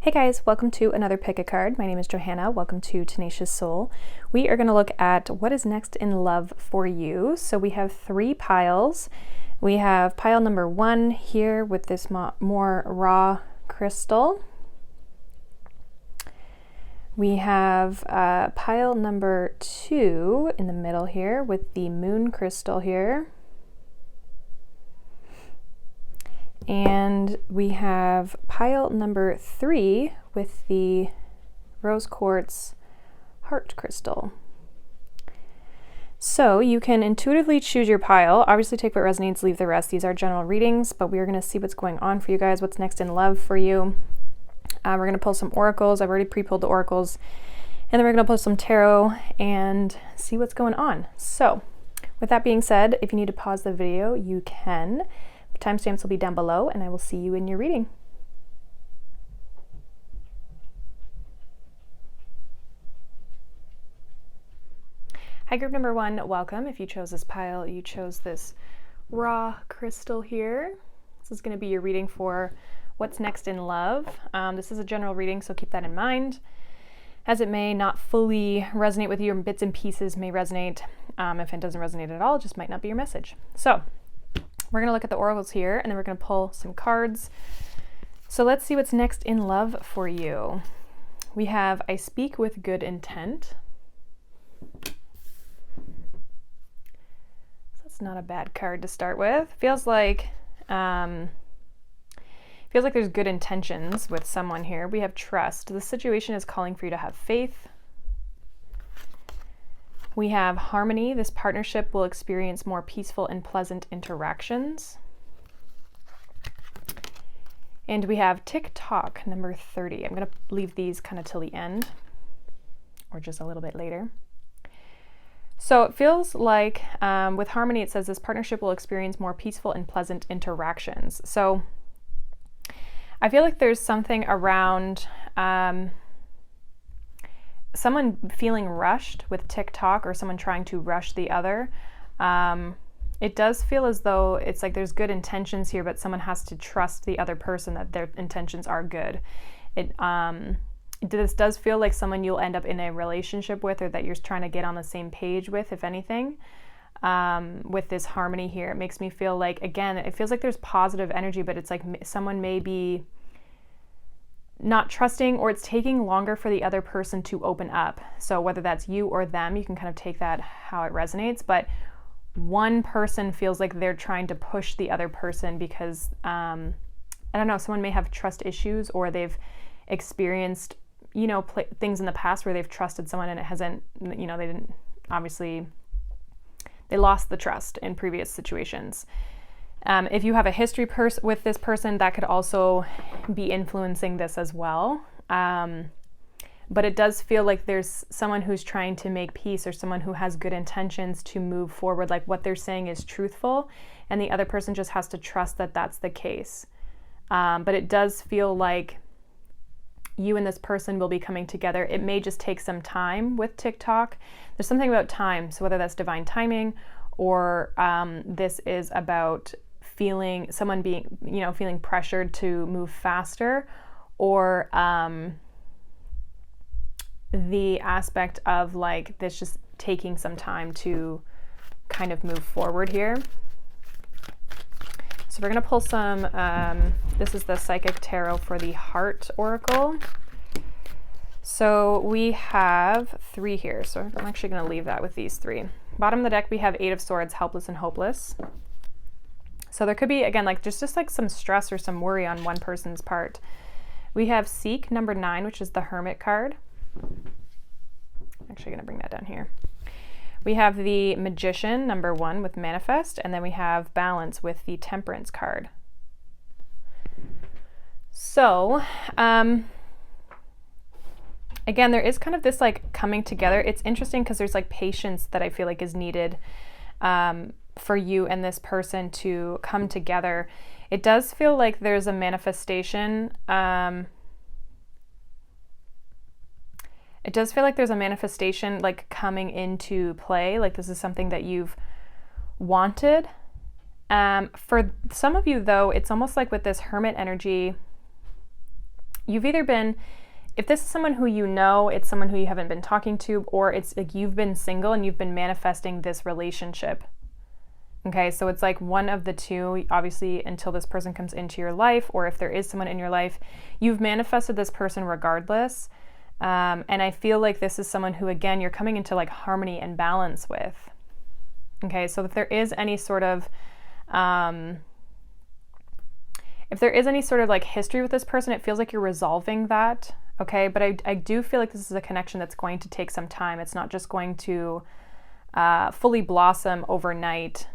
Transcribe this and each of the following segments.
Hey guys, welcome to another pick a card. My name is Johanna. Welcome to Tenacious Soul. We are going to look at what is next in love for you. So we have 3 piles. We have pile number 1 here with this more raw crystal. We have pile number 2 in the middle here with the moon crystal here. And we have pile number 3 with the rose quartz heart crystal. So you can intuitively choose your pile. Obviously take what resonates, leave the rest. These are general readings, but we are going to see what's going on for you guys, what's next in love for you. We're going to pull some oracles. I've already pre-pulled the oracles. And then we're going to pull some tarot and see what's going on. So with that being said, if you need to pause the video, you can. Timestamps will be down below, and I will see you in your reading. Hi, group number 1, welcome. If you chose this pile, you chose this raw crystal here. This is going to be your reading for what's next in love. This is a general reading, so keep that in mind, as it may not fully resonate with you, or bits and pieces may resonate. If it doesn't resonate at all, it just might not be your message. So we're going to look at the oracles here, and then we're going to pull some cards. So let's see what's next in love for you. We have I speak with good intent. So that's not a bad card to start with. Feels like there's good intentions with someone here. We have trust. The situation is calling for you to have faith. We have harmony. This partnership will experience more peaceful and pleasant interactions. And we have tick-tock, number 30. I'm going to leave these kind of till the end, or just a little bit later. So it feels like with harmony, it says this partnership will experience more peaceful and pleasant interactions. So I feel like there's something around someone feeling rushed with TikTok, or someone trying to rush the other. It does feel as though it's like there's good intentions here, but someone has to trust the other person that their intentions are good. This does feel like someone you'll end up in a relationship with, or that you're trying to get on the same page with, if anything. With this harmony here, it makes me feel like, again, it feels like there's positive energy, but it's like someone may be not trusting, or it's taking longer for the other person to open up. So whether that's you or them, you can kind of take that how it resonates, but one person feels like they're trying to push the other person because I don't know, someone may have trust issues, or they've experienced things in the past where they've trusted someone and it hasn't, they lost the trust in previous situations. If you have a history with this person, that could also be influencing this as well. But it does feel like there's someone who's trying to make peace, or someone who has good intentions to move forward, like what they're saying is truthful, and the other person just has to trust that that's the case. But it does feel like you and this person will be coming together. It may just take some time with TikTok. There's something about time, so whether that's divine timing, or this is about feeling pressured to move faster, or the aspect of like this just taking some time to kind of move forward here. So we're going to pull some, this is the Psychic Tarot for the Heart Oracle. So we have 3 here, so I'm actually going to leave that with these 3. Bottom of the deck, we have 8 of Swords, helpless and hopeless. So there could be, again, like just like some stress or some worry on one person's part. We have Seek, number 9, which is the Hermit card. I'm actually going to bring that down here. We have the Magician, number 1, with Manifest, and then we have Balance with the Temperance card. So, again, there is kind of this like coming together. It's interesting because there's like patience that I feel like is needed for you and this person to come together. It does feel like there's a manifestation. It does feel like there's a manifestation like coming into play. Like this is something that you've wanted. For some of you though, it's almost like with this Hermit energy, you've either been, if this is someone who you know, it's someone who you haven't been talking to, or it's like you've been single and you've been manifesting this relationship. Okay, so it's like one of the two, obviously, until this person comes into your life, or if there is someone in your life, you've manifested this person regardless. And I feel like this is someone who, again, you're coming into like harmony and balance with. Okay, so if there is any sort of, like history with this person, it feels like you're resolving that. Okay, but I do feel like this is a connection that's going to take some time. It's not just going to fully blossom overnight.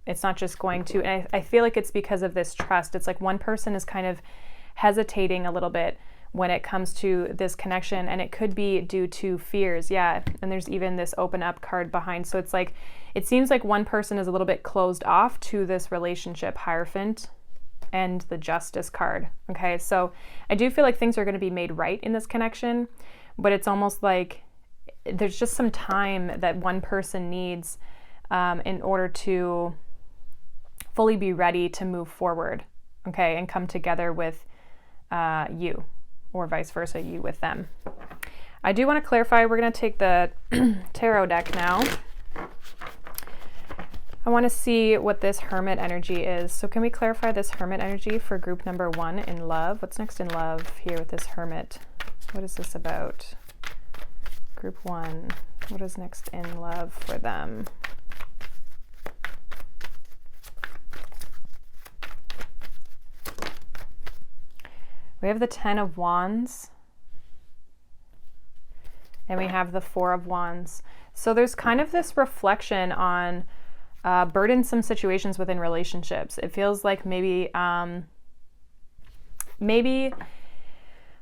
It's not just going to, and I feel like it's because of this trust. It's like one person is kind of hesitating a little bit when it comes to this connection, and it could be due to fears. Yeah, and there's even this open up card behind. So it's like, it seems like one person is a little bit closed off to this relationship, Hierophant, and the Justice card. Okay, so I do feel like things are going to be made right in this connection, but it's almost like there's just some time that one person needs in order to fully be ready to move forward, okay, and come together with you, or vice versa, you with them. I do want to clarify, we're going to take the tarot deck now. I want to see what this Hermit energy is. So can we clarify this Hermit energy for group number 1 in love? What's next in love here with this Hermit? What is this about? Group 1, what is next in love for them? We have the 10 of Wands, and we have the 4 of Wands. So there's kind of this reflection on burdensome situations within relationships. It feels like maybe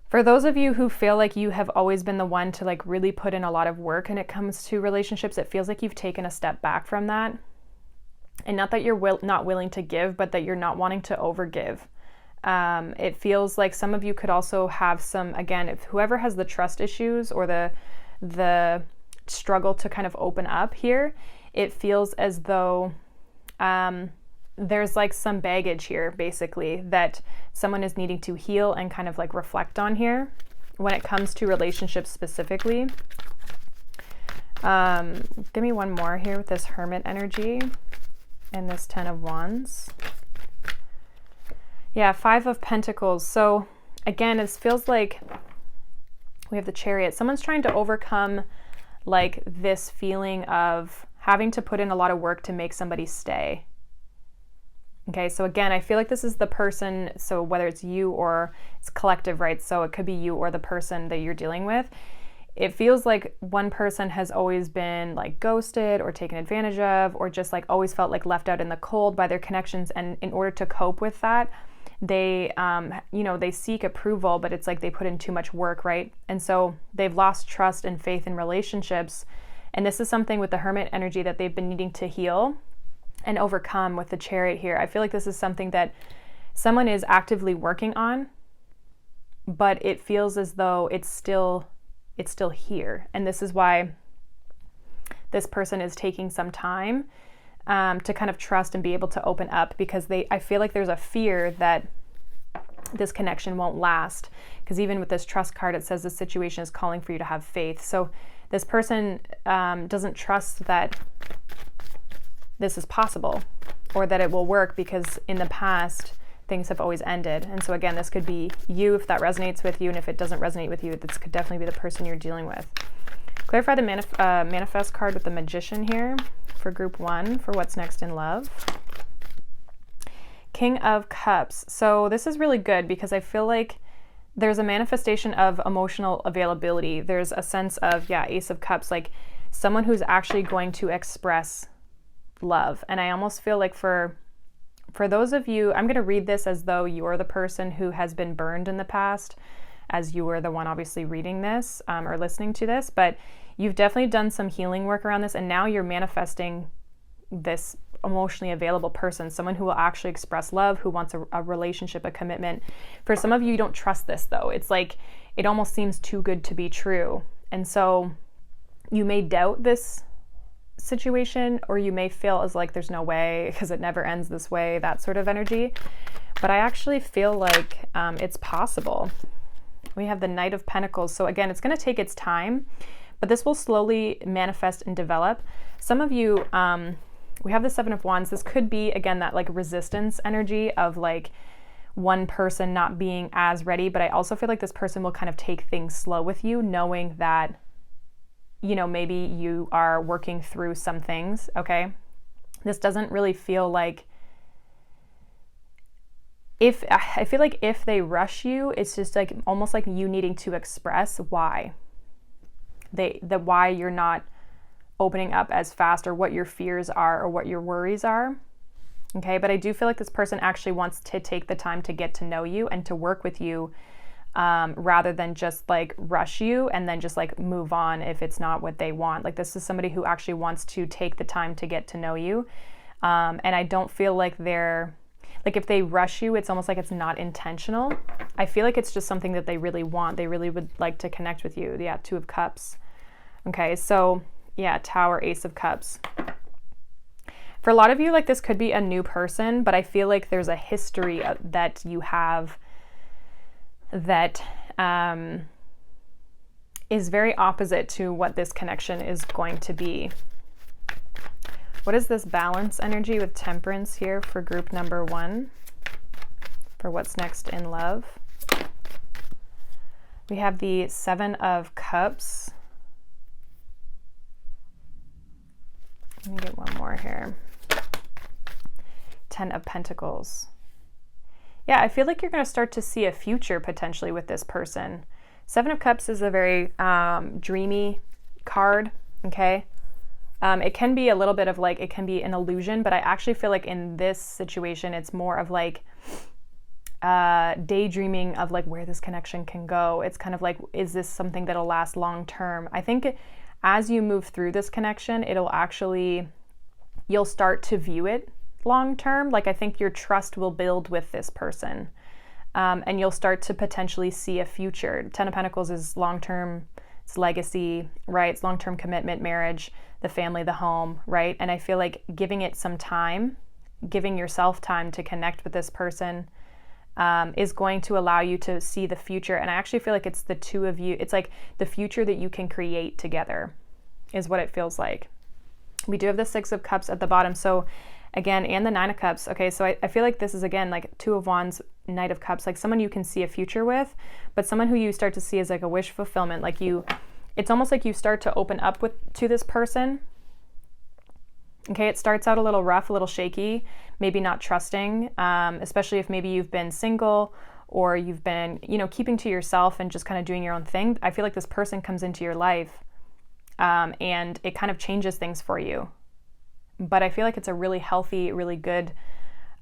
for those of you who feel like you have always been the one to like really put in a lot of work when it comes to relationships, it feels like you've taken a step back from that. And not that you're not willing to give, but that you're not wanting to overgive. It feels like some of you could also have some, again, if whoever has the trust issues or the struggle to kind of open up here, it feels as though there's like some baggage here, basically, that someone is needing to heal and kind of like reflect on here when it comes to relationships specifically. Give me one more here with this Hermit energy and this 10 of Wands. Yeah, 5 of Pentacles. So again, it feels like we have the Chariot. Someone's trying to overcome like this feeling of having to put in a lot of work to make somebody stay. Okay, so again, I feel like this is the person, so whether it's you or it's collective, right? So it could be you or the person that you're dealing with. It feels like one person has always been like ghosted or taken advantage of, or just like always felt like left out in the cold by their connections. And in order to cope with that, they, they seek approval, but it's like they put in too much work, right? And so they've lost trust and faith in relationships. And this is something with the Hermit energy that they've been needing to heal and overcome with the Chariot here. I feel like this is something that someone is actively working on, but it feels as though it's still here. And this is why this person is taking some time to kind of trust and be able to open up, because I feel like there's a fear that this connection won't last, because even with this Trust card, it says the situation is calling for you to have faith. So this person doesn't trust that this is possible or that it will work, because in the past things have always ended. And so again, this could be you if that resonates with you, and if it doesn't resonate with you, this could definitely be the person you're dealing with. Clarify the manifest card with the Magician here for group 1 for what's next in love. King of Cups. So this is really good, because I feel like there's a manifestation of emotional availability. There's a sense of, Ace of Cups, like someone who's actually going to express love. And I almost feel like for those of you, I'm going to read this as though you're the person who has been burned in the past, as you were the one obviously reading this or listening to this, but you've definitely done some healing work around this, and now you're manifesting this emotionally available person, someone who will actually express love, who wants a relationship, a commitment. For some of you, you don't trust this though. It's like, it almost seems too good to be true. And so you may doubt this situation, or you may feel as like there's no way because it never ends this way, that sort of energy. But I actually feel like it's possible. We have the Knight of Pentacles. So again, it's going to take its time, but this will slowly manifest and develop. Some of you, we have the Seven of Wands. This could be, again, that like resistance energy of like one person not being as ready, but I also feel like this person will kind of take things slow with you, knowing that, you know, maybe you are working through some things, okay? This doesn't really feel like, I feel like if they rush you, it's just like almost like you needing to express why. Why you're not opening up as fast, or what your fears are, or what your worries are. Okay, but I do feel like this person actually wants to take the time to get to know you and to work with you, rather than just like rush you and then just like move on if it's not what they want. Like this is somebody who actually wants to take the time to get to know you. And I don't feel like they're, like if they rush you, it's almost like it's not intentional. I feel like it's just something that they really want. They really would like to connect with you. Yeah, Two of Cups. Okay, so yeah, Tower, Ace of Cups. For a lot of you, like this could be a new person, but I feel like there's a history that you have that is very opposite to what this connection is going to be. What is this balance energy with Temperance here for group number 1? For what's next in love? We have the Seven of Cups. Let me get one more here. Ten of Pentacles. Yeah, I feel like you're going to start to see a future potentially with this person. Seven of Cups is a very dreamy card, okay? It can be a little bit of like, it can be an illusion, but I actually feel like in this situation, it's more of like daydreaming of like where this connection can go. It's kind of like, is this something that'll last long term? I think as you move through this connection, it'll actually, you'll start to view it long term. Like I think your trust will build with this person, and you'll start to potentially see a future. Ten of Pentacles is long term, it's legacy, right? It's long term commitment, marriage, the family, the home, right? And I feel like giving it some time, giving yourself time to connect with this person, is going to allow you to see the future. And I actually feel like it's the two of you. It's like the future that you can create together is what it feels like. We do have the Six of Cups at the bottom. So again, and the Nine of Cups. Okay, so I feel like this is, again, like Two of Wands, Knight of Cups, like someone you can see a future with, but someone who you start to see as like a wish fulfillment. Like you, it's almost like you start to open up to this person. Okay, it starts out a little rough, a little shaky, maybe not trusting, especially if maybe you've been single or you've been, you know, keeping to yourself and just kind of doing your own thing. I feel like this person comes into your life, and it kind of changes things for you. But I feel like it's a really healthy, really good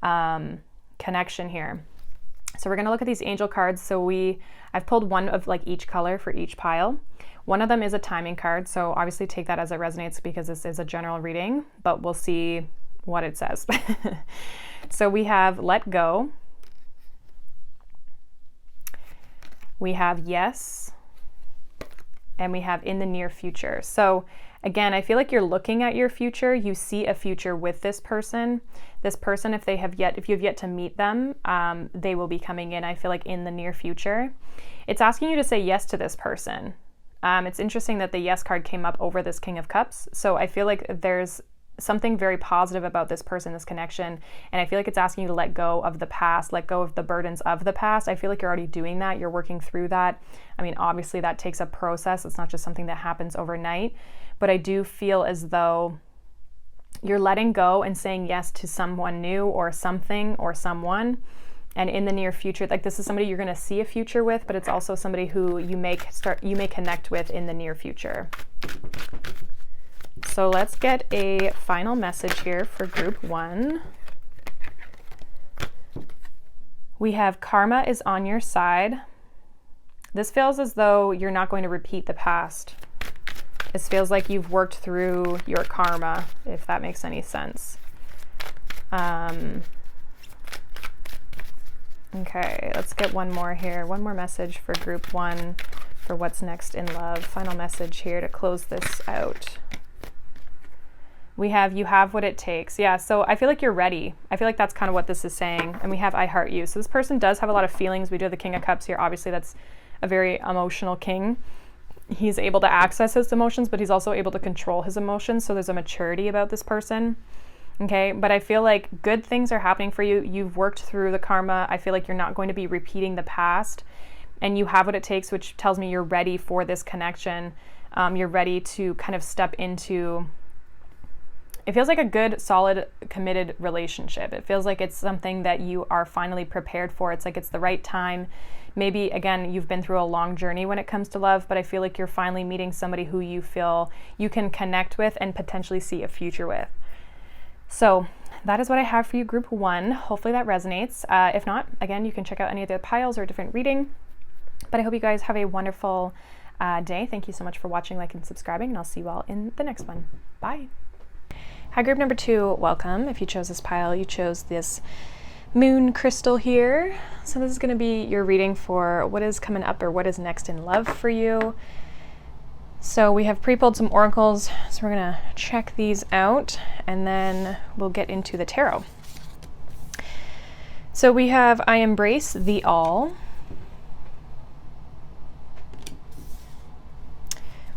connection here. So we're going to look at these angel cards. So I've pulled one of like each color for each pile. One of them is a timing card, so obviously take that as it resonates because this is a general reading, but we'll see what it says. So we have let go. We have yes. And we have in the near future. So again, I feel like you're looking at your future. You see a future with this person. This person, if you've yet to meet them, they will be coming in, I feel like, in the near future. It's asking you to say yes to this person. It's interesting that the yes card came up over this King of Cups. So I feel like there's something very positive about this person, this connection. And I feel like it's asking you to let go of the past, let go of the burdens of the past. I feel like you're already doing that. You're working through that. I mean, obviously that takes a process. It's not just something that happens overnight, but I do feel as though you're letting go and saying yes to someone new or something or someone. And in the near future, like this is somebody you're going to see a future with, but it's also somebody who you may connect with in the near future. So let's get a final message here for group 1. We have karma is on your side. This feels as though you're not going to repeat the past. This feels like you've worked through your karma, if that makes any sense. Okay, let's get one more here. One more message for group 1 for what's next in love. Final message here to close this out. We have you have what it takes. Yeah, so I feel like you're ready. I feel like that's kind of what this is saying. And we have I heart you. So this person does have a lot of feelings. We do have the King of Cups here. Obviously, that's a very emotional king. He's able to access his emotions, but he's also able to control his emotions. So there's a maturity about this person. Okay, but I feel like good things are happening for you. You've worked through the karma. I feel like you're not going to be repeating the past, and you have what it takes, which tells me you're ready for this connection. You're ready to kind of step into, it feels like a good, solid, committed relationship. It feels like it's something that you are finally prepared for. It's like it's the right time. Maybe, again, you've been through a long journey when it comes to love, but I feel like you're finally meeting somebody who you feel you can connect with and potentially see a future with. So that is what I have for you, group 1. Hopefully that resonates. If not, again, you can check out any of the piles or a different reading. But I hope you guys have a wonderful day. Thank you so much for watching, liking, and subscribing, and I'll see you all in the next one. Bye. Hi, group number 2, welcome. If you chose this pile, you chose this moon crystal here. So this is going to be your reading for what is coming up or what is next in love for you. So we have pre-pulled some oracles, so we're going to check these out, and then we'll get into the tarot. So we have I embrace the all.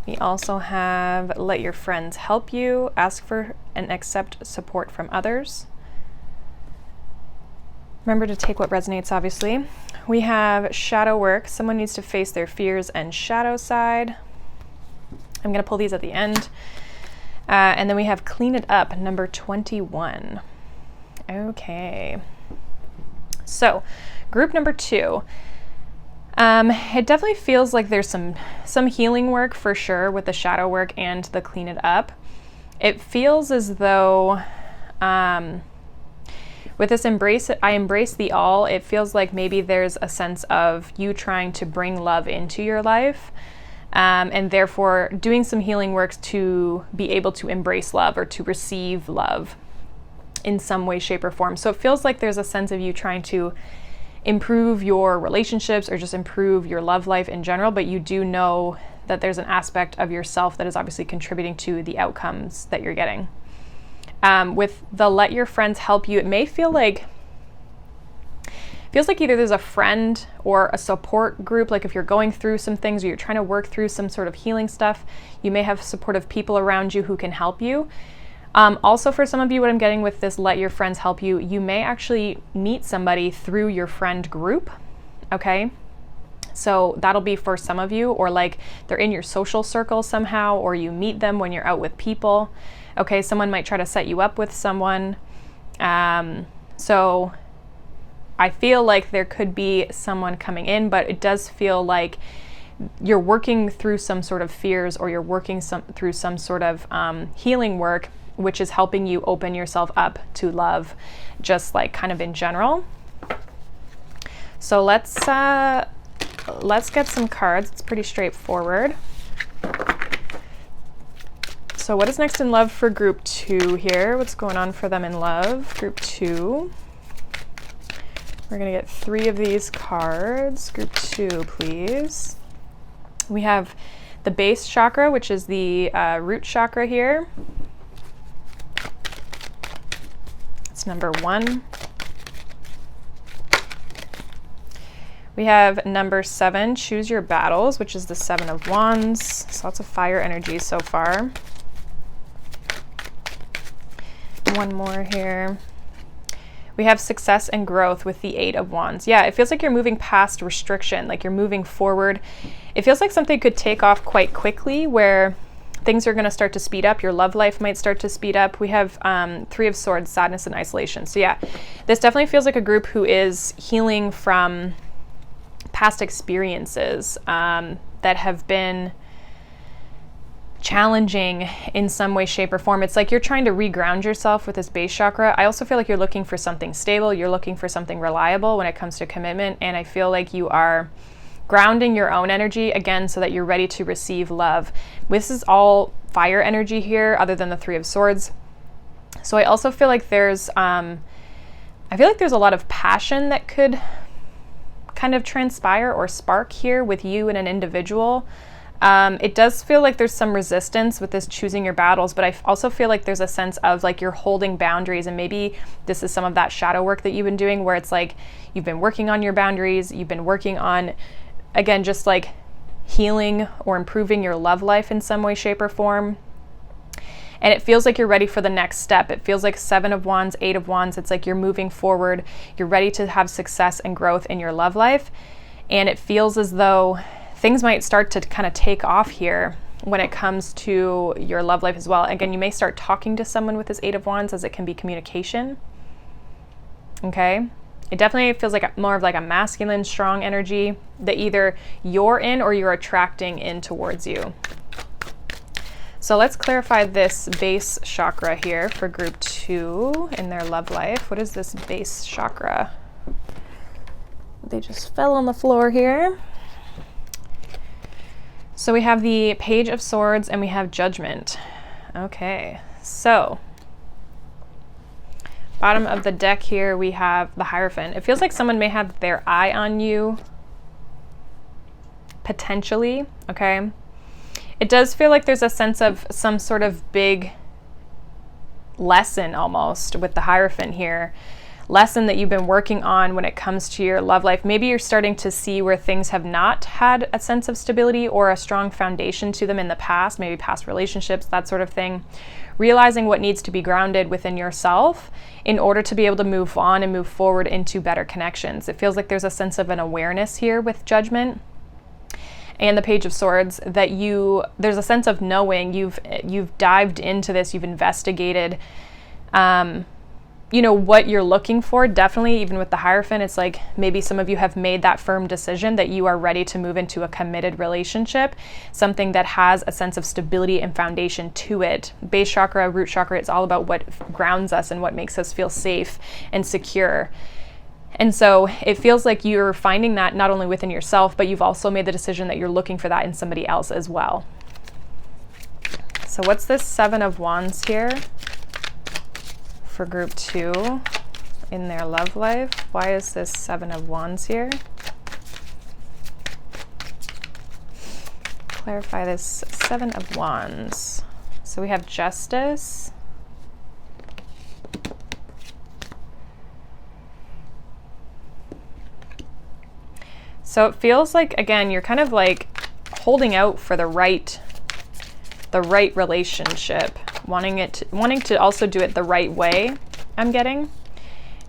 We also have let your friends help you, ask for and accept support from others. Remember to take what resonates, obviously. We have shadow work. Someone needs to face their fears and shadow side. I'm going to pull these at the end. And then we have clean it up, number 21. Okay. So group number 2. It definitely feels like there's some healing work for sure with the shadow work and the clean it up. It feels as though with this I embrace the all, it feels like maybe there's a sense of you trying to bring love into your life, and therefore doing some healing works to be able to embrace love or to receive love in some way, shape, or form. So it feels like there's a sense of you trying to improve your relationships or just improve your love life in general, but you do know that there's an aspect of yourself that is obviously contributing to the outcomes that you're getting. With the let your friends help you, it may feels like either there's a friend or a support group, like if you're going through some things or you're trying to work through some sort of healing stuff, you may have supportive people around you who can help you. Also, for some of you, what I'm getting with this let your friends help you, you may actually meet somebody through your friend group, okay? So that'll be for some of you, or like they're in your social circle somehow, or you meet them when you're out with people, okay? Someone might try to set you up with someone. So I feel like there could be someone coming in, but it does feel like you're working through some sort of fears, or you're working through some sort of healing work, which is helping you open yourself up to love, just like kind of in general. So let's get some cards. It's pretty straightforward. So what is next in love for group 2 here? What's going on for them in love? Group 2. We're gonna get 3 of these cards. Group 2, please. We have the base chakra, which is the root chakra here. It's number 1. We have number 7, choose your battles, which is the 7 of Wands. So lots of fire energy so far. One more here. We have success and growth with the 8 of Wands. Yeah, it feels like you're moving past restriction, like you're moving forward. It feels like something could take off quite quickly, where things are going to start to speed up. Your love life might start to speed up. We have 3 of Swords, sadness and isolation. So yeah, this definitely feels like a group who is healing from past experiences that have been challenging in some way, shape, or form. It's like you're trying to reground yourself with this base chakra. I also feel like you're looking for something stable. You're looking for something reliable when it comes to commitment. And I feel like you are grounding your own energy again so that you're ready to receive love. This is all fire energy here, other than the 3 of Swords. So I also feel like there's a lot of passion that could kind of transpire or spark here with you and an individual. It does feel like there's some resistance with this choosing your battles, but I also feel like there's a sense of like you're holding boundaries, and maybe this is some of that shadow work that you've been doing, where it's like you've been working on your boundaries, you've been working on, again, just like healing or improving your love life in some way, shape, or form. And it feels like you're ready for the next step. It feels like 7 of Wands, 8 of Wands. It's like you're moving forward. You're ready to have success and growth in your love life. And it feels as though things might start to kind of take off here when it comes to your love life as well. Again, you may start talking to someone with this 8 of Wands, as it can be communication. Okay? It definitely feels like more of like a masculine, strong energy that either you're in or you're attracting in towards you. So let's clarify this base chakra here for group 2 in their love life. What is this base chakra? They just fell on the floor here. So we have the Page of Swords and we have Judgment. Okay, so bottom of the deck here, we have the Hierophant. It feels like someone may have their eye on you, potentially, okay? It does feel like there's a sense of some sort of big lesson almost with the Hierophant here. Lesson that you've been working on when it comes to your love life. Maybe you're starting to see where things have not had a sense of stability or a strong foundation to them in the past, maybe past relationships, that sort of thing. Realizing what needs to be grounded within yourself in order to be able to move on and move forward into better connections. It feels like there's a sense of an awareness here with Judgment and the Page of Swords, that there's a sense of knowing you've dived into this, you've investigated what you're looking for. Definitely, even with the Hierophant, it's like maybe some of you have made that firm decision that you are ready to move into a committed relationship, something that has a sense of stability and foundation to it. Base chakra, root chakra, it's all about what grounds us and what makes us feel safe and secure. And so it feels like you're finding that not only within yourself, but you've also made the decision that you're looking for that in somebody else as well. So what's this 7 of Wands here for group 2 in their love life? Why is this 7 of Wands here? Clarify this 7 of Wands. So we have Justice. So it feels like, again, you're kind of like holding out for the right relationship, wanting to also do it the right way, I'm getting.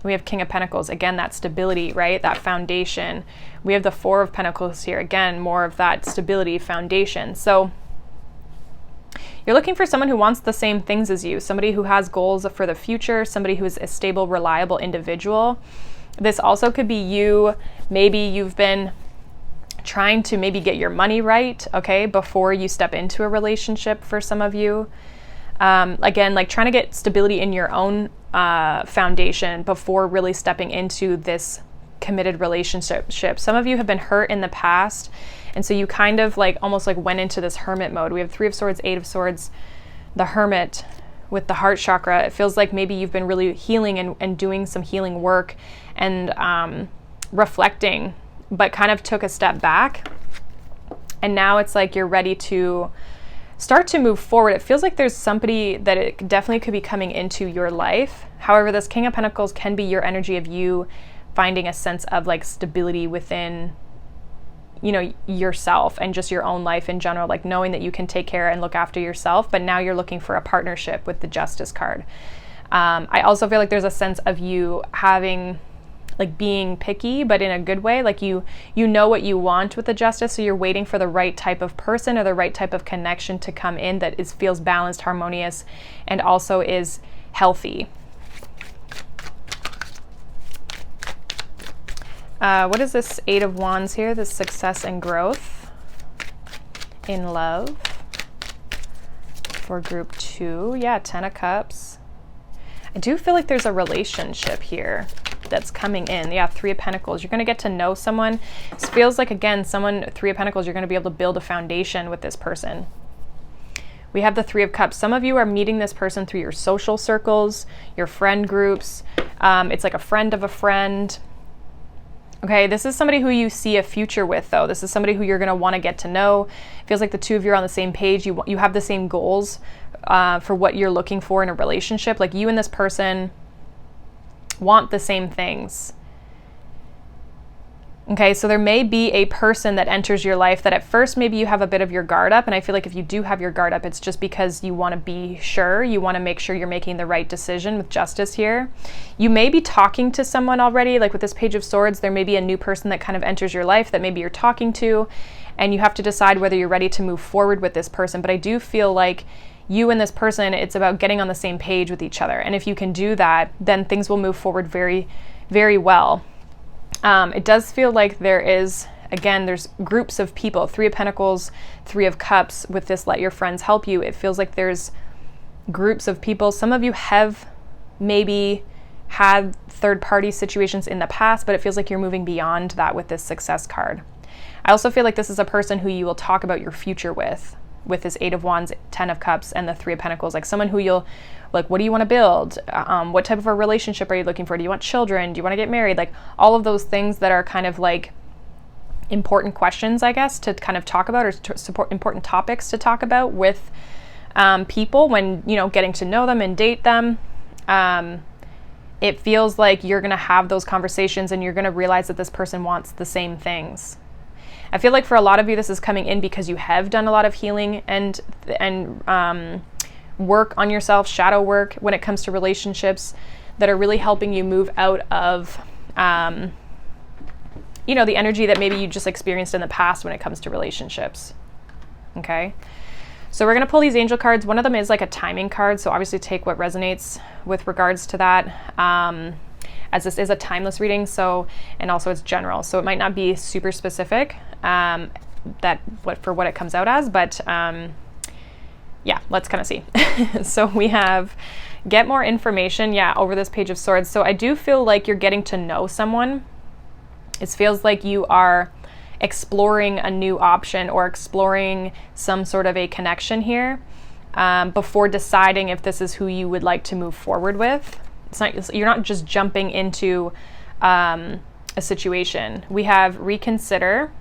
We have King of Pentacles, again, that stability, right? That foundation. We have the 4 of Pentacles here, again, more of that stability foundation. So you're looking for someone who wants the same things as you, somebody who has goals for the future, somebody who is a stable, reliable individual. This also could be you. Maybe you've been trying to maybe get your money right, okay, before you step into a relationship for some of you. Again, like trying to get stability in your own foundation before really stepping into this committed relationship. Some of you have been hurt in the past, and so you kind of like almost like went into this hermit mode. We have 3 of Swords, 8 of Swords, the Hermit with the heart chakra. It feels like maybe you've been really healing and doing some healing work and reflecting, but kind of took a step back. And now it's like you're ready to start to move forward. It feels like there's somebody that it definitely could be coming into your life. However, this King of Pentacles can be your energy of you finding a sense of like stability within, yourself and just your own life in general, like knowing that you can take care and look after yourself. But now you're looking for a partnership with the Justice card. I also feel like there's a sense of you having like being picky, but in a good way. Like you know what you want with the Justice, so you're waiting for the right type of person or the right type of connection to come in that feels balanced, harmonious, and also is healthy. What is this 8 of Wands here? This success and growth in love for group 2. Yeah, 10 of Cups. I do feel like there's a relationship here that's coming in. Yeah, 3 of Pentacles. You're going to get to know someone. This feels like, again, 3 of Pentacles, you're going to be able to build a foundation with this person. We have the 3 of Cups. Some of you are meeting this person through your social circles, your friend groups. It's like a friend of a friend. Okay, this is somebody who you see a future with, though. This is somebody who you're going to want to get to know. It feels like the two of you are on the same page. You have the same goals for what you're looking for in a relationship. Like, you and this person want the same things. Okay, so there may be a person that enters your life that at first maybe you have a bit of your guard up, and I feel like if you do have your guard up, it's just because you want to be sure. You want to make sure you're making the right decision with justice here. You may be talking to someone already, like with this Page of Swords, there may be a new person that kind of enters your life that maybe you're talking to, and you have to decide whether you're ready to move forward with this person. But I do feel like you and this person, it's about getting on the same page with each other. And if you can do that, then things will move forward very, very well. It does feel like there is, again, there's groups of people, 3 of Pentacles, 3 of Cups with this let your friends help you. It feels like there's groups of people. Some of you have maybe had third-party situations in the past, but it feels like you're moving beyond that with this Success card. I also feel like this is a person who you will talk about your future with this 8 of Wands, 10 of Cups, and the 3 of Pentacles. Like someone who you'll, like, what do you want to build? What type of a relationship are you looking for? Do you want children? Do you want to get married? Like all of those things that are kind of like important questions, I guess, to kind of talk about, or to support important topics to talk about with people when, you know, getting to know them and date them. It feels like you're going to have those conversations and you're going to realize that this person wants the same things. I feel like for a lot of you, this is coming in because you have done a lot of healing and work on yourself, shadow work when it comes to relationships that are really helping you move out of, you know, the energy that maybe you just experienced in the past when it comes to relationships. Okay. So we're going to pull these angel cards. One of them is like a timing card. So obviously take what resonates with regards to that. As this is a timeless reading, so, and also it's general, so it might not be super specific for what it comes out as, but yeah, let's kind of see. So we have get more information, over this Page of Swords. So I do feel like you're getting to know someone. It feels like you are exploring a new option or exploring some sort of a connection here before deciding if this is who you would like to move forward with. You're not just jumping into a situation. We have reconsider.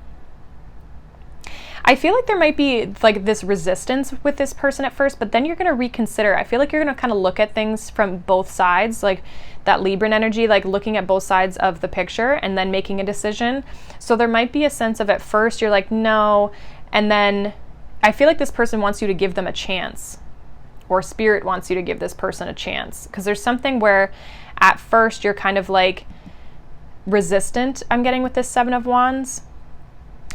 I feel like there might be like this resistance with this person at first, but then you're going to reconsider. I feel like you're going to kind of look at things from both sides, like that Libran energy, like looking at both sides of the picture and then making a decision. So there might be a sense of at first you're like, no. And then I feel like this person wants you to give them a chance. Or spirit wants you to give this person a chance, because there's something where at first you're kind of like resistant, I'm getting with this 7 of Wands,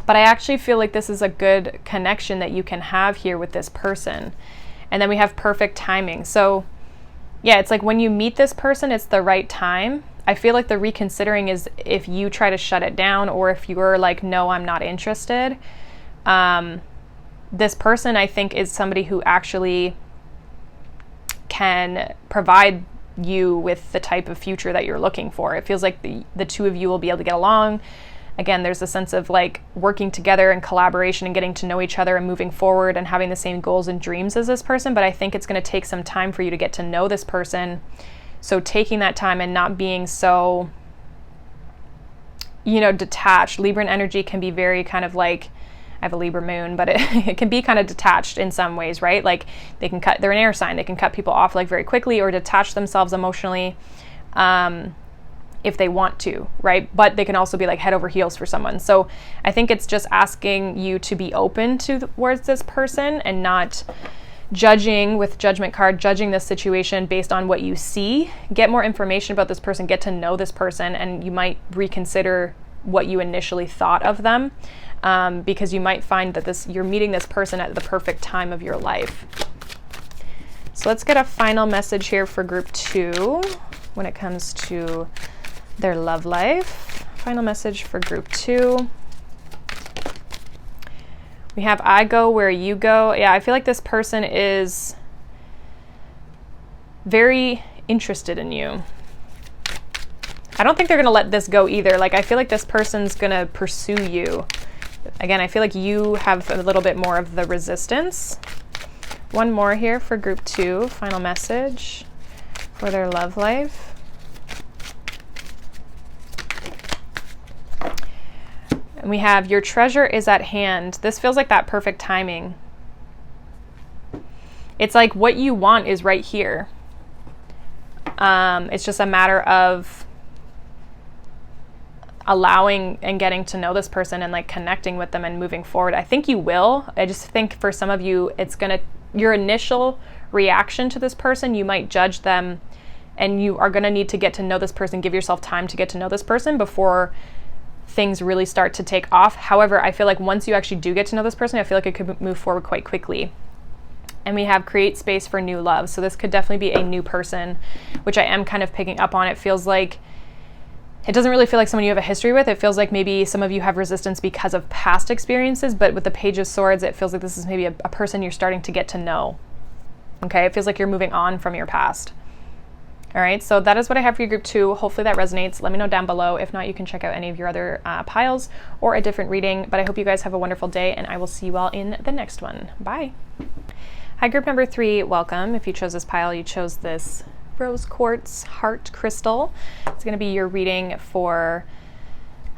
but I actually feel like this is a good connection that you can have here with this person. And then we have perfect timing. So yeah, it's like when you meet this person, it's the right time. I feel like the reconsidering is if you try to shut it down, or if you're like, no, I'm not interested. This person, I think, is somebody who actually can provide you with the type of future that you're looking for. It feels like the two of you will be able to get along. Again, there's a sense of like working together and collaboration and getting to know each other and moving forward and having the same goals and dreams as this person. But I think it's going to take some time for you to get to know this person. So taking that time and not being so, you know, detached. Libran energy can be very kind of like, I have a Libra moon, but it can be kind of detached in some ways, right? Like they're an air sign. They can cut people off like very quickly or detach themselves emotionally if they want to, right? But they can also be like head over heels for someone. So I think it's just asking you to be open towards this person and not judging with Judgment card, judging this situation based on what you see. Get more information about this person, get to know this person, and you might reconsider what you initially thought of them. Because you might find that you're meeting this person at the perfect time of your life. So let's get a final message here for group 2 when it comes to their love life. Final message for group 2. We have I go where you go. Yeah, I feel like this person is very interested in you. I don't think they're going to let this go either. Like, I feel like this person's going to pursue you. Again, I feel like you have a little bit more of the resistance. One more here for group 2, final message for their love life. And we have your treasure is at hand. This feels like that perfect timing. It's like what you want is right here. It's just a matter of allowing and getting to know this person and like connecting with them and moving forward. I think you will. I just think for some of you, your initial reaction to this person, you might judge them, and you are going to need to get to know this person. Give yourself time to get to know this person before things really start to take off. However, I feel like once you actually do get to know this person, I feel like it could move forward quite quickly. And we have create space for new love. So this could definitely be a new person, which I am kind of picking up on. It feels like, it doesn't really feel like someone you have a history with. It feels like maybe some of you have resistance because of past experiences, but with the Page of Swords, it feels like this is maybe a person you're starting to get to know. Okay, it feels like you're moving on from your past. All right, so that is what I have for you, group 2. Hopefully that resonates. Let me know down below. If not, you can check out any of your other piles or a different reading. But I hope you guys have a wonderful day, and I will see you all in the next one. Bye. Hi, group number 3, welcome. If you chose this pile, you chose this rose quartz heart crystal. It's going to be your reading for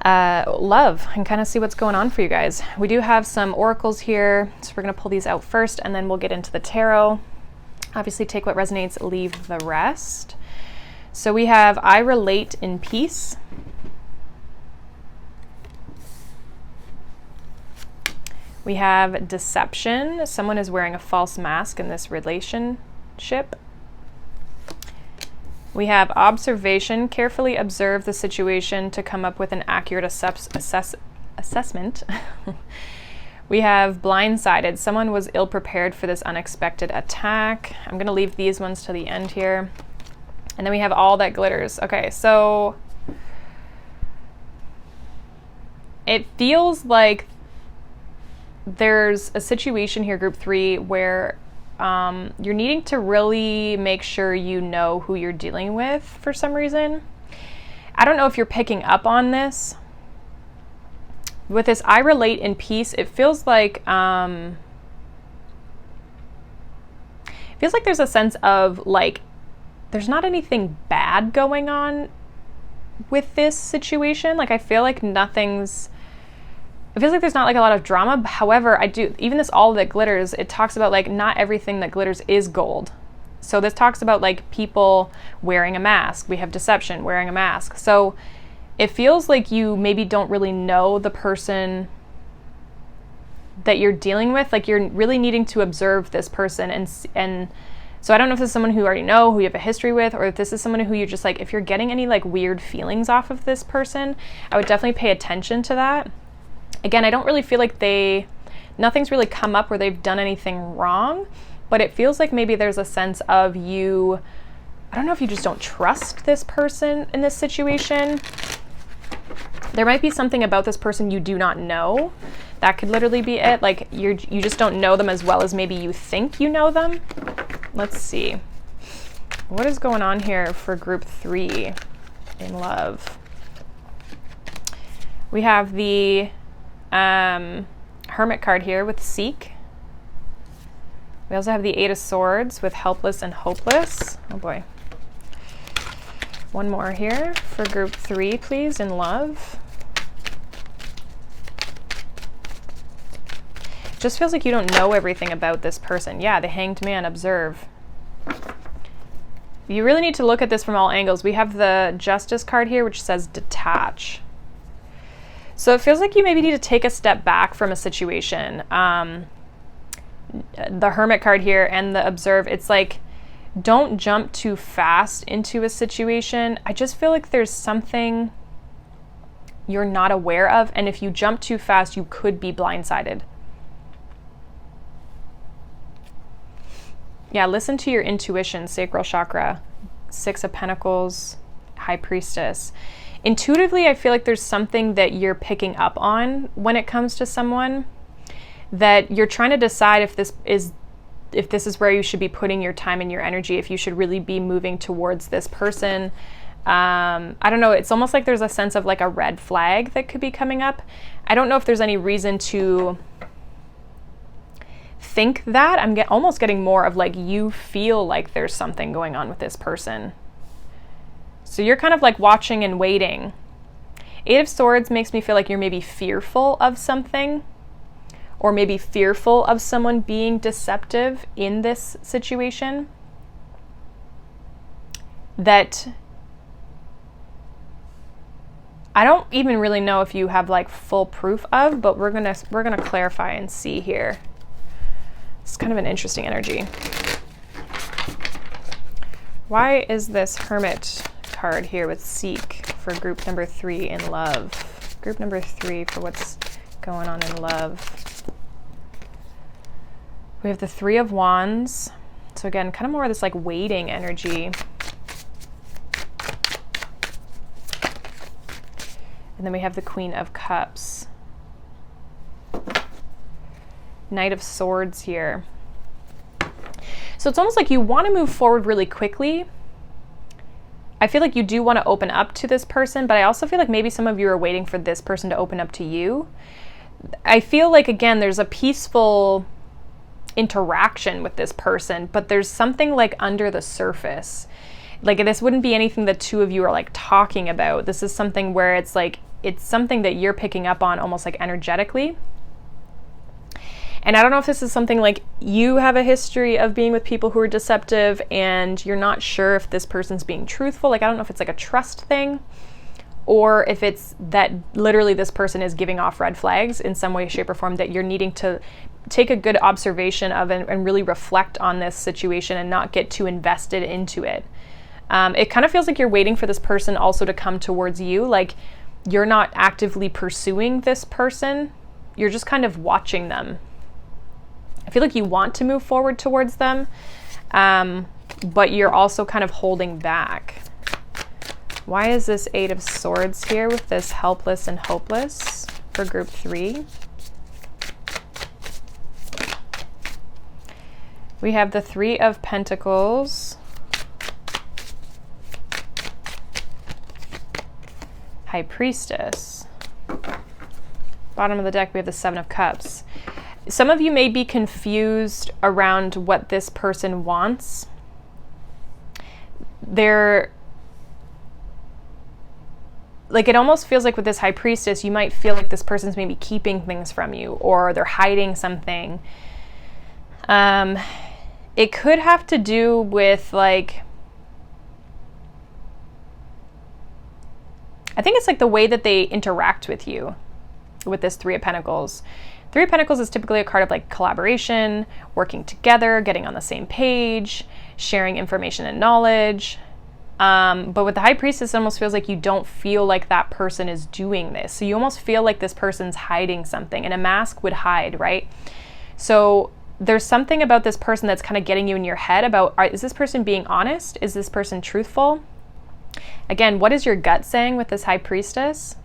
love and kind of see what's going on for you guys. We do have some oracles here, so we're going to pull these out first, and then we'll get into the tarot. Obviously, take what resonates, leave the rest. So we have I relate in peace. We have deception. Someone is wearing a false mask in this relationship. We have observation. Carefully observe the situation to come up with an accurate assessment. We have blindsided. Someone was ill-prepared for this unexpected attack. I'm going to leave these ones to the end here. And then we have all that glitters. Okay, so it feels like there's a situation here, group 3, where you're needing to really make sure you know who you're dealing with for some reason. I don't know if you're picking up on this. With this I relate in peace, it feels like there's a sense of like there's not anything bad going on with this situation. Like I feel like it feels like there's not like a lot of drama. However, even this all that glitters, it talks about like not everything that glitters is gold. So this talks about like people wearing a mask. We have deception, wearing a mask. So it feels like you maybe don't really know the person that you're dealing with. Like you're really needing to observe this person. And so I don't know if this is someone who you already know, who you have a history with, or if this is someone who you're just like, if you're getting any like weird feelings off of this person, I would definitely pay attention to that. Again, I don't really feel like nothing's really come up where they've done anything wrong, but it feels like maybe there's a sense of you, I don't know if you just don't trust this person in this situation. There might be something about this person you do not know. That could literally be it. Like you just don't know them as well as maybe you think you know them. Let's see. What is going on here for group 3 in love? We have the Hermit card here with Seek. We also have the 8 of Swords with Helpless and Hopeless. Oh boy. One more here for group 3, please, in love. Just feels like you don't know everything about this person. Yeah, the Hanged Man, observe. You really need to look at this from all angles. We have the Justice card here, which says detach. So it feels like you maybe need to take a step back from a situation. The Hermit card here and the observe, it's like, don't jump too fast into a situation. I just feel like there's something you're not aware of, and if you jump too fast, you could be blindsided. Yeah, listen to your intuition, sacral chakra, 6 of Pentacles, High Priestess. Intuitively, I feel like there's something that you're picking up on when it comes to someone, that you're trying to decide if this is where you should be putting your time and your energy, if you should really be moving towards this person. I don't know, it's almost like there's a sense of like a red flag that could be coming up. I don't know if there's any reason to think that. I'm almost getting more of like you feel like there's something going on with this person. So you're kind of like watching and waiting. Eight of Swords makes me feel like you're maybe fearful of something, or maybe fearful of someone being deceptive in this situation that I don't even really know if you have like full proof of, but we're gonna clarify and see here. It's kind of an interesting energy. Why is this Hermit card here with Seek for group number 3 in love? Group number 3 for what's going on in love. We have the 3 of Wands. So again, kind of more of this like waiting energy. And then we have the Queen of Cups. Knight of Swords here. So it's almost like you want to move forward really quickly. I feel like you do want to open up to this person, but I also feel like maybe some of you are waiting for this person to open up to you. I feel like, again, there's a peaceful interaction with this person, but there's something like under the surface. Like this wouldn't be anything that two of you are like talking about. This is something where it's like, it's something that you're picking up on almost like energetically. And I don't know if this is something like you have a history of being with people who are deceptive and you're not sure if this person's being truthful. Like, I don't know if it's like a trust thing or if it's that literally this person is giving off red flags in some way, shape, or form that you're needing to take a good observation of and really reflect on this situation and not get too invested into it. It kind of feels like you're waiting for this person also to come towards you. Like you're not actively pursuing this person. You're just kind of watching them. I feel like you want to move forward towards them, but you're also kind of holding back. Why is this 8 of Swords here with this helpless and hopeless for group 3? We have the 3 of Pentacles. High Priestess. Bottom of the deck, we have the 7 of Cups. Some of you may be confused around what this person wants. They're like, it almost feels like with this High Priestess, you might feel like this person's maybe keeping things from you or they're hiding something. It could have to do with like, I think it's like the way that they interact with you with this 3 of Pentacles. 3 of Pentacles is typically a card of like collaboration, working together, getting on the same page, sharing information and knowledge. But with the High Priestess, it almost feels like you don't feel like that person is doing this. So you almost feel like this person's hiding something, and a mask would hide, right? So there's something about this person that's kind of getting you in your head about, is this person being honest? Is this person truthful? Again, what is your gut saying with this High Priestess?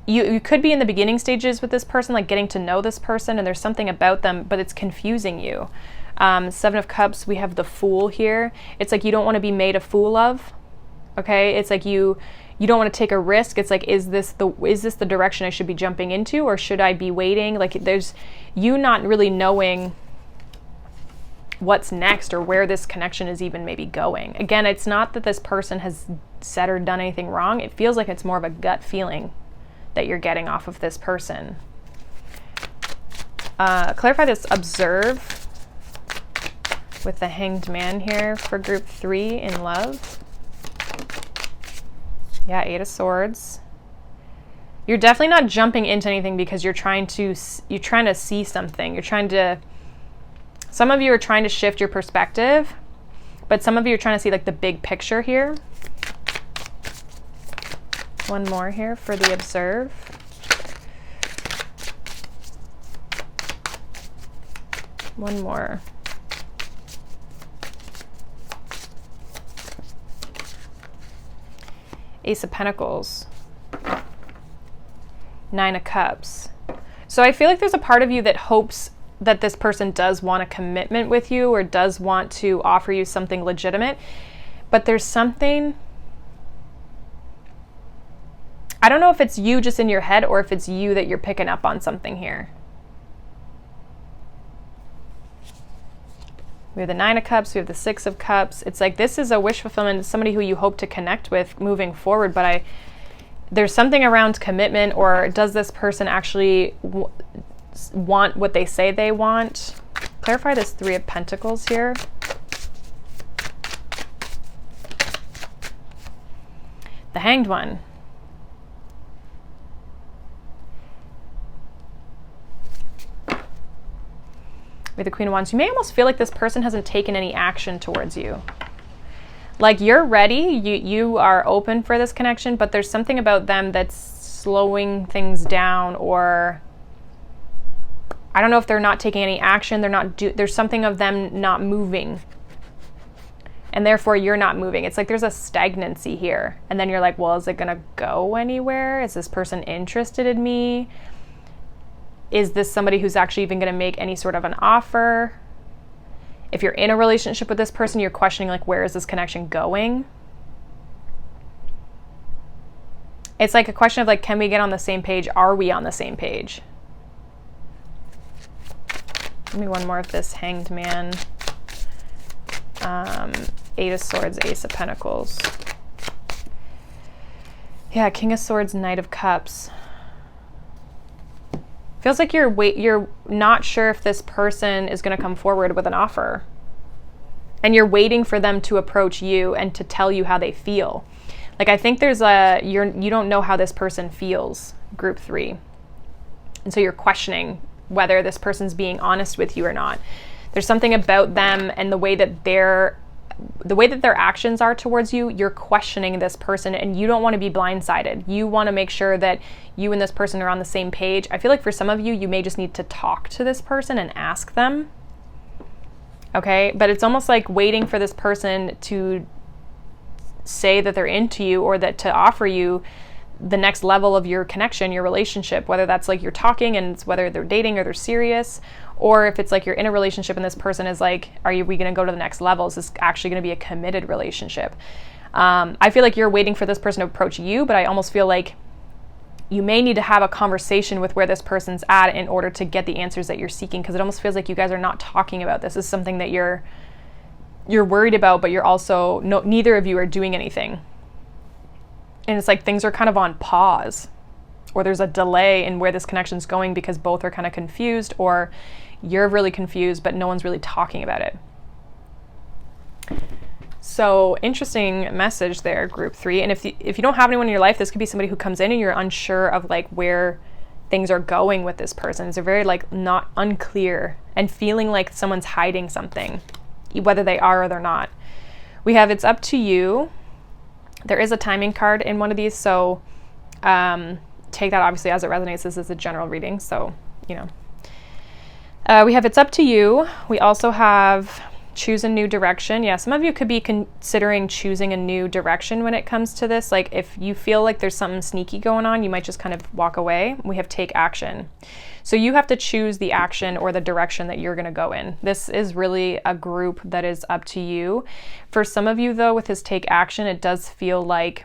You could be in the beginning stages with this person, like getting to know this person, and there's something about them, but it's confusing you. 7 of Cups, we have the Fool here. It's like you don't want to be made a fool of, okay? It's like you don't want to take a risk. It's like, is this the direction I should be jumping into, or should I be waiting? Like there's you not really knowing what's next or where this connection is even maybe going. Again, it's not that this person has said or done anything wrong. It feels like it's more of a gut feeling that you're getting off of this person. Clarify this Observe with the Hanged Man here for group 3 in love. Yeah, 8 of Swords. You're definitely not jumping into anything because you're trying to see something. Some of you are trying to shift your perspective, but some of you are trying to see like the big picture here. One more here for the Observe. One more. Ace of Pentacles. 9 of Cups. So I feel like there's a part of you that hopes that this person does want a commitment with you or does want to offer you something legitimate, but there's something, I don't know if it's you just in your head or if it's you that you're picking up on something here. We have the 9 of Cups, we have the 6 of Cups. It's like this is a wish fulfillment, somebody who you hope to connect with moving forward, but there's something around commitment, or does this person actually want what they say they want? Clarify this 3 of Pentacles here. The Hanged One. With the Queen of Wands, you may almost feel like this person hasn't taken any action towards you. Like you're ready, you are open for this connection, but there's something about them that's slowing things down, or I don't know if they're not taking any action, there's something of them not moving. And therefore you're not moving. It's like there's a stagnancy here. And then you're like, well, is it gonna go anywhere? Is this person interested in me? Is this somebody who's actually even going to make any sort of an offer? If you're in a relationship with this person, you're questioning, like, where is this connection going? It's like a question of, like, can we get on the same page? Are we on the same page? Give me one more of this Hanged Man. 8 of Swords, Ace of Pentacles. Yeah, King of Swords, Knight of Cups. Feels like you're not sure if this person is going to come forward with an offer. And you're waiting for them to approach you and to tell you how they feel. Like I think there's you don't know how this person feels, group 3. And so you're questioning whether this person's being honest with you or not. There's something about them and the way that their actions are towards you, you're questioning this person, and you don't want to be blindsided. You want to make sure that you and this person are on the same page. I feel like for some of you, you may just need to talk to this person and ask them. Okay? But it's almost like waiting for this person to say that they're into you, or that to offer you the next level of your connection, your relationship, whether that's like you're talking and it's whether they're dating or they're serious, or if it's like you're in a relationship and this person is like, we going to go to the next level? Is this actually going to be a committed relationship? I feel like you're waiting for this person to approach you, but I almost feel like you may need to have a conversation with where this person's at in order to get the answers that you're seeking, because it almost feels like you guys are not talking about this. This is something that you're worried about, but you're also, neither of you are doing anything. And it's like things are kind of on pause, or there's a delay in where this connection's going because both are kind of confused, or you're really confused, but no one's really talking about it. So interesting message there, group 3. And if you don't have anyone in your life, this could be somebody who comes in and you're unsure of like where things are going with this person. They're very like not unclear and feeling like someone's hiding something, whether they are or they're not. We have it's up to you. There is a timing card in one of these, so take that obviously as it resonates. This is a general reading, so, you know. We have it's up to you. We also have choose a new direction. Yeah, some of you could be considering choosing a new direction when it comes to this. Like if you feel like there's something sneaky going on, you might just kind of walk away. We have take action. So you have to choose the action or the direction that you're going to go in. This is really a group that is up to you. For some of you though, with this take action, it does feel like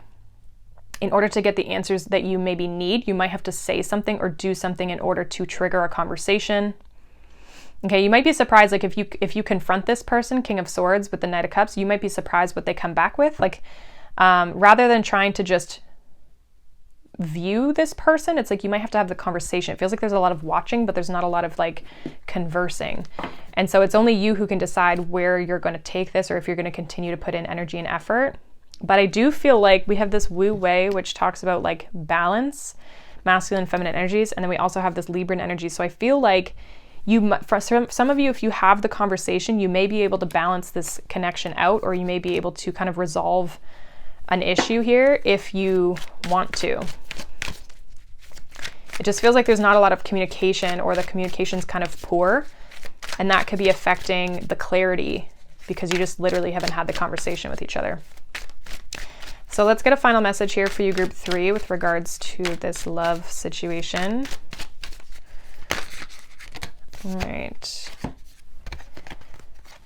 in order to get the answers that you maybe need, you might have to say something or do something in order to trigger a conversation. Okay, you might be surprised, like if you confront this person, King of Swords with the Knight of Cups, you might be surprised what they come back with. Like, rather than trying to just view this person, it's like you might have to have the conversation. It feels like there's a lot of watching, but there's not a lot of like conversing. And so it's only you who can decide where you're going to take this, or if you're going to continue to put in energy and effort. But I do feel like we have this Wu Wei, which talks about like balance, masculine and feminine energies. And then we also have this Libran energy. So I feel like for some of you, if you have the conversation, you may be able to balance this connection out, or you may be able to kind of resolve an issue here if you want to. It just feels like there's not a lot of communication, or the communication's kind of poor, and that could be affecting the clarity because you just literally haven't had the conversation with each other. So let's get a final message here for you, group 3, with regards to this love situation. All right.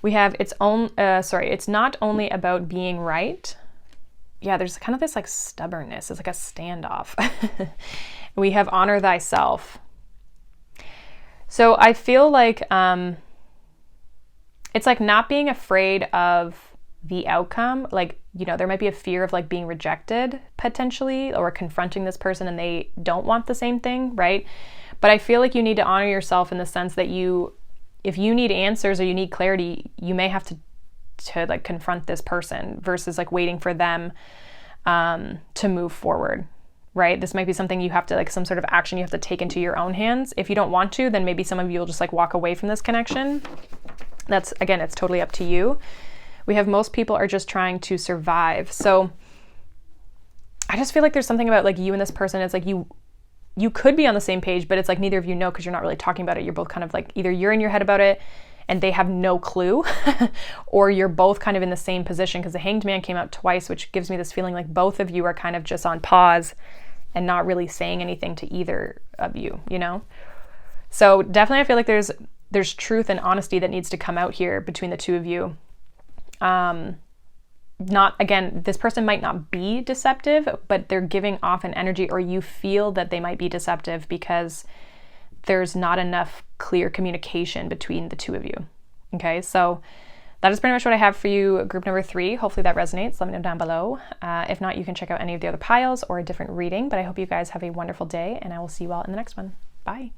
We have it's not only about being right. Yeah, there's kind of this like stubbornness. It's like a standoff. We have honor thyself. So I feel like it it's like not being afraid of the outcome. Like, you know, there might be a fear of like being rejected potentially, or confronting this person and they don't want the same thing, right? But I feel like you need to honor yourself in the sense that if you need answers or you need clarity, you may have to like confront this person versus like waiting for them to move forward, right? This might be something you have to like, some sort of action you have to take into your own hands. If you don't want to, then maybe some of you will just like walk away from this connection. That's, again, it's totally up to you. We have most people are just trying to survive. So I just feel like there's something about like you and this person. It's like you could be on the same page, but it's like neither of you know, because you're not really talking about it. You're both kind of like, either you're in your head about it and they have no clue, or you're both kind of in the same position, because the Hanged Man came out twice, which gives me this feeling like both of you are kind of just on pause and not really saying anything to either of you, you know? So definitely I feel like there's truth and honesty that needs to come out here between the two of you. Not, again, this person might not be deceptive, but they're giving off an energy, or you feel that they might be deceptive because there's not enough clear communication between the two of you. Okay, so that is pretty much what I have for you, group number 3. Hopefully that resonates. Let me know down below. If not, you can check out any of the other piles or a different reading, but I hope you guys have a wonderful day, and I will see you all in the next one. Bye.